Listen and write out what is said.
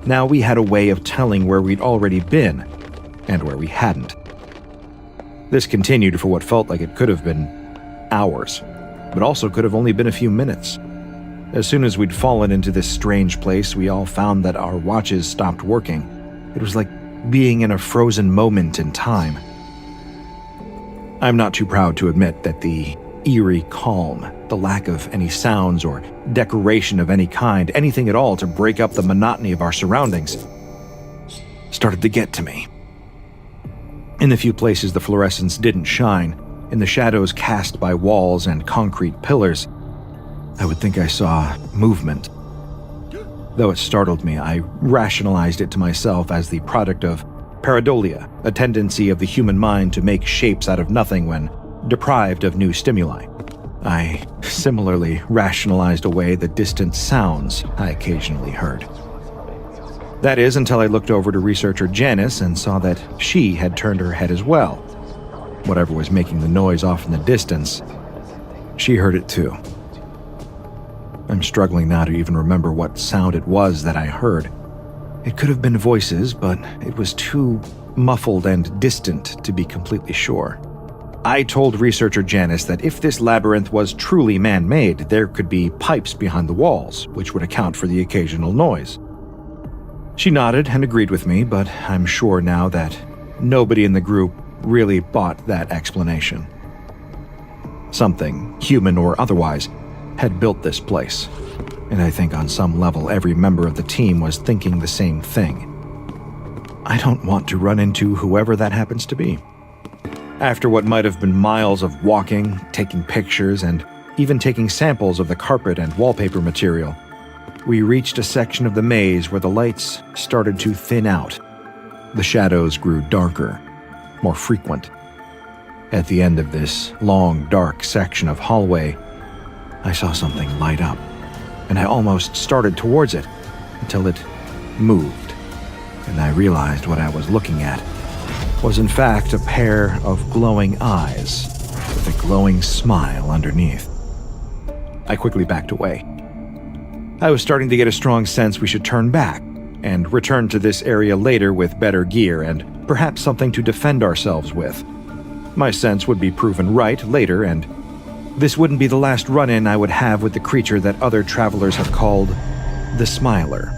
Now we had a way of telling where we'd already been and where we hadn't. This continued for what felt like it could have been hours, but also could have only been a few minutes. As soon as we'd fallen into this strange place, we all found that our watches stopped working. It was like being in a frozen moment in time. I'm not too proud to admit that the eerie calm, the lack of any sounds or decoration of any kind, anything at all to break up the monotony of our surroundings, started to get to me. In the few places the fluorescence didn't shine, in the shadows cast by walls and concrete pillars, I would think I saw movement. Though it startled me, I rationalized it to myself as the product of pareidolia, a tendency of the human mind to make shapes out of nothing when deprived of new stimuli. I similarly rationalized away the distant sounds I occasionally heard. That is, until I looked over to researcher Janice and saw that she had turned her head as well. Whatever was making the noise off in the distance, she heard it too. I'm struggling now to even remember what sound it was that I heard. It could have been voices, but it was too muffled and distant to be completely sure. I told researcher Janice that if this labyrinth was truly man-made, there could be pipes behind the walls, which would account for the occasional noise. She nodded and agreed with me, but I'm sure now that nobody in the group really bought that explanation. Something, human or otherwise, had built this place, and I think on some level every member of the team was thinking the same thing. I don't want to run into whoever that happens to be. After what might have been miles of walking, taking pictures, and even taking samples of the carpet and wallpaper material, we reached a section of the maze where the lights started to thin out. The shadows grew darker, more frequent. At the end of this long, dark section of hallway, I saw something light up, and I almost started towards it until it moved, and I realized what I was looking at was in fact a pair of glowing eyes with a glowing smile underneath. I quickly backed away. I was starting to get a strong sense we should turn back and return to this area later with better gear and perhaps something to defend ourselves with. My sense would be proven right later, and this wouldn't be the last run-in I would have with the creature that other travelers have called the Smiler.